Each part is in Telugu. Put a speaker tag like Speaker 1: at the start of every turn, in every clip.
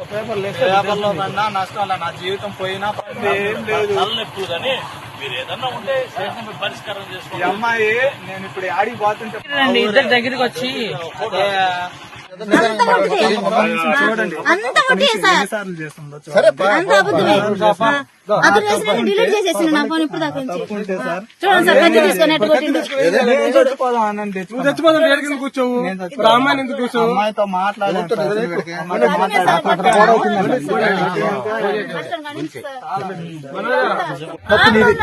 Speaker 1: పేపర్లో పడినా నష్టాల నా జీవితం పోయినా ఏం లేదు.
Speaker 2: కానీ మీరు ఏదన్నా ఉంటే పరిష్కారం చేసుకోండి.
Speaker 1: ఈ అమ్మాయి నేను ఇప్పుడు ఆడికి పోతుంటే
Speaker 3: ఇద్దరు దగ్గరికి వచ్చి
Speaker 1: చూడండి ఎన్నిసార్లు చేస్తుండొచ్చు.
Speaker 4: డిలీట్ చేసేసి నా ఫోన్ ఇప్పుడు దాకా
Speaker 1: తప్పుంటే సార్
Speaker 4: చూడండి సార్ కత్తి తీసుకొని ఎట్టు కొట్టిండు.
Speaker 1: చచ్చిపోదాం అనండి.
Speaker 5: కూర్చోవు అమ్మాయిని ఎందుకు కూర్చోవు?
Speaker 1: అమ్మాయితో మాట్లాడాను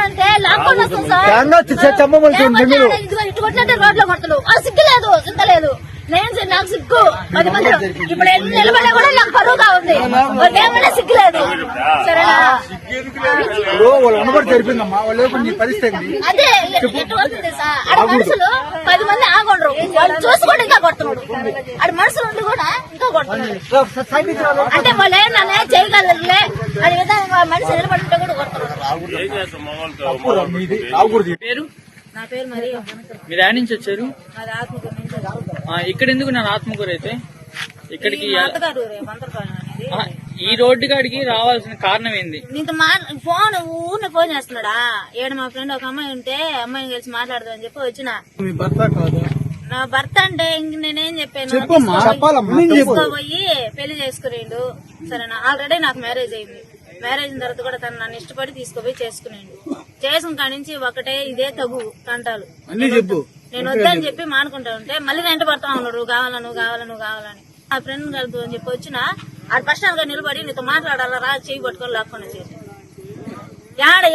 Speaker 4: అంటే లాక్కొని వస్తుంది సార్. ఇటు కొట్టినట్టే రోడ్ లో కొడతాడు. సిగ్గులేదు చింతలేదు. నాకు సిగ్గు 10 మంది ఇప్పుడు నిలబడే కూడా నాకు పరువుగా ఉంది. ఏమైనా సిగ్గులేదు సరేనా?
Speaker 1: వాళ్ళు అనుబడి జరిపిందమ్మా. వాళ్ళు నీ పరిస్థితి
Speaker 4: అదే ఎటు వస్తుంది సార్. ఆడ మనుషులు 10 మంది ఆగొండ్రు. వాళ్ళు చూసి కూడా ఇంకా కొడుతున్నాడు. ఆడ మనుషులు ఉండి కూడా ఇంకా కొడుతున్నాడు. అంటే వాళ్ళు ఏమన్నా చేయగలరులే అనే విధంగా మనిషి నిలబడి కూడా కొడుతున్నాడు.
Speaker 3: పేరు?
Speaker 4: నా పేరు మరి.
Speaker 3: మీరు యాడ్ నుంచి వచ్చారు?
Speaker 4: అది ఆత్మకూరు నుంచి.
Speaker 3: ఇక్కడ ఎందుకు నా ఆత్మకూరు అయితే ఇక్కడికి
Speaker 4: అనేది
Speaker 3: ఈ రోడ్డు కాడికి రావాల్సిన కారణం ఏంది?
Speaker 4: నీతో ఫోన్ ఊరిని ఫోన్ చేస్తున్నాడా? ఏడు మా ఫ్రెండ్ ఒక అమ్మాయి ఉంటే అమ్మాయిని కలిసి మాట్లాడదాం అని చెప్పి వచ్చిన.
Speaker 1: మీ భర్త కాదు
Speaker 4: నా భర్త అంటే ఇంక నేనేం చెప్పాను, తీసుకోపోయి పెళ్లి చేసుకునేడు. సరేనా? ఆల్రెడీ నాకు మ్యారేజ్ అయింది. మ్యారేజ్ అయిన తర్వాత కూడా తను నన్ను ఇష్టపడి తీసుకుపోయి చేసుకునేడు. చేసుకున్న కాడి నుంచి ఒకటే ఇదే తగు కంటాలు. నేను వద్దని చెప్పి మానుకుంటా ఉంటే మళ్ళీ వెంట పడతా ఉన్నాడు. కావాలని ఆ ఫ్రెండ్ కలుపు అని చెప్పి వచ్చిన ఆడ పర్సనల్ గా నిలబడి నీతో మాట్లాడాలా రా చేయి పట్టుకొని లాక్కొని చేసి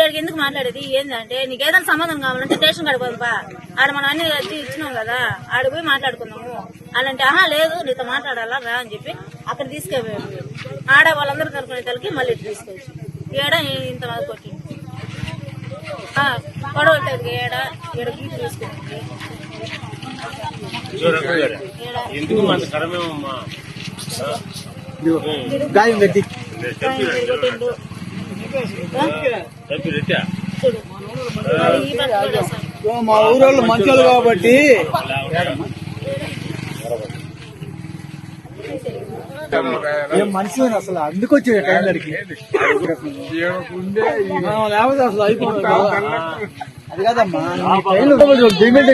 Speaker 4: ఏడికి ఎందుకు మాట్లాడేది ఏంటంటే నీకు ఏదైనా సంబంధం కావాలంటే స్టేషన్ కాడికి పోదా ఆడ మనం అన్ని ఇచ్చినాం కదా ఆడ పోయి మాట్లాడుకుందాము అలాంటి. లేదు నీతో మాట్లాడాలా రా అని చెప్పి అక్కడ తీసుకెళ్ళి ఆడ వాళ్ళందరూ కనుక్కునే తలకి మళ్ళీ తీసుకొచ్చి ఏడ ఇంత కొట్టి గొడవలకి ఏడ గీత తీసుకుంటుంది.
Speaker 1: గాయం పెట్టి మా ఊరోళ్ళు మంచోళ్ళు కాబట్టి ఏం మనిషి అసలు అందుకు వచ్చే టైం దగ్గరికి లేకపోతే అసలు అయిపోతుంది. అది కాదమ్మా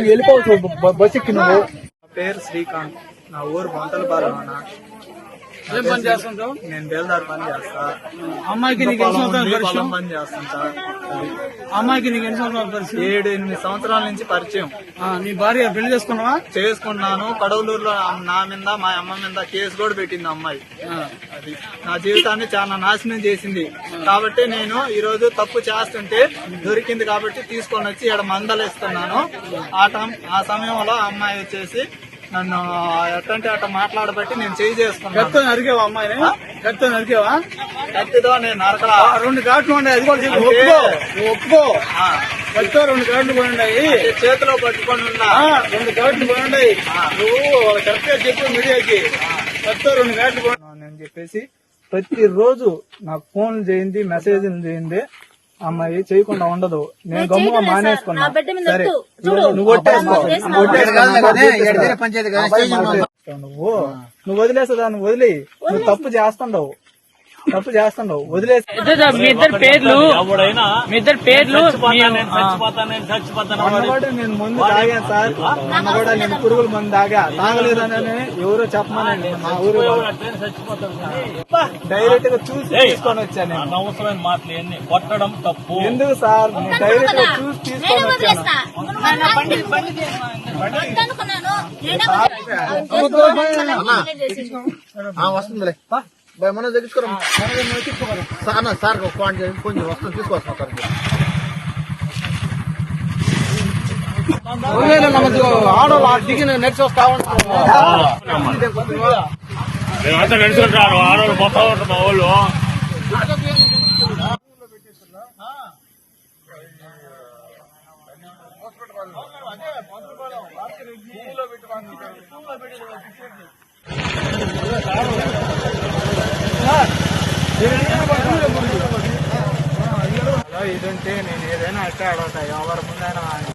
Speaker 1: వెళ్ళిపోవచ్చు బస్ ఎక్కి నువ్వు. నా పేరు శ్రీకాంత్. నా ఊరు బొంతలపాలెం.
Speaker 5: ఏం పని చేస్తుంటావు?
Speaker 1: నేను బేల్దార్ పని చేస్తా.
Speaker 5: అమ్మాయికి నీకు ఎన్ని సంవత్సరాల పరిచయం?
Speaker 1: పని చేస్తుంటా.
Speaker 5: అమ్మాయికి నీకు ఎన్ని సంవత్సరాల పరిచయం?
Speaker 1: 7-8 సంవత్సరాల నుంచి పరిచయం.
Speaker 5: నీ భార్య పెళ్లి చేసుకున్నావా?
Speaker 1: చేసుకున్నాను. కడవలూరులో నా మీద మా అమ్మ మీద కేసు కూడా పెట్టింది అమ్మాయి. అది నా జీవితాన్ని చాలా నాశనం చేసింది. కాబట్టి నేను ఈ రోజు తప్పు చేస్తుంటే దొరికింది కాబట్టి తీసుకొని వచ్చి ఇక్కడ మందలిస్తున్నాను. ఆ సమయంలో అమ్మాయి వచ్చేసి నన్ను ఎట్టంటే అట్ట మాట్లాడబట్టి నేను చేయి చేసుకున్నాను.
Speaker 5: కత్తితో నరికేవా అమ్మాయిని? కత్తితో నరికేవా?
Speaker 1: కత్తితో నేను నరకలా.
Speaker 5: 2 ఘాట్లు ఉన్నాయి. అది కూడా ఒప్పుకో. కత్తితో 2 ఘాట్లు పోయి ఉన్నాయి.
Speaker 1: చేతిలో పట్టుకొని ఉన్నా
Speaker 5: 2 ఘాట్లు పోయి ఉన్నాయి. నువ్వు కరెక్ట్ గా చెప్పు మీడియాకి. కత్తితో 2 ఘాట్లు పోయి
Speaker 1: అని చెప్పేసి ప్రతిరోజు నాకు ఫోన్లు చేయింది, మెసేజ్లు చేయింది. అమ్మాయి చేయకుండా ఉండదు. నేను గమ్ముగా మానేసుకున్నా. సరే నువ్వు నువ్వు వదిలేసదా? నువ్వు వదిలే. నువ్వు తప్పు చేస్తుండవు వదిలేసి.
Speaker 3: మీ ఇద్దరు పేర్లు
Speaker 1: నేను ముందు తాగాను సార్. మొన్న కూడా నేను పురుగుల మందు తాగలేదని ఎవరో చెప్పమని మా ఊరు డైరెక్ట్ గా చూసి తీసుకొని వచ్చాను.
Speaker 2: అనవసరమైన మాటలు కొట్టడం తప్పు.
Speaker 1: ఎందుకు సార్? డైరెక్ట్ గా చూసి తీసుకొని వచ్చాను.
Speaker 4: వస్తుందిలే
Speaker 1: మనం తెచ్చుకోరా సార్. కొంచెం వస్తుంది తీసుకోవచ్చు.
Speaker 5: ఆడవాళ్ళు దిగిన నెక్స్ట్ వస్తా ఉంటారు.
Speaker 2: మేమంతా నడుచుకుంటారు. ఆడవాళ్ళు మొత్తం ఉంటారు మా వాళ్ళు.
Speaker 1: ఇదంటే నేను ఏదైనా అట్టే అడవుతా ఎవరి ముందైనా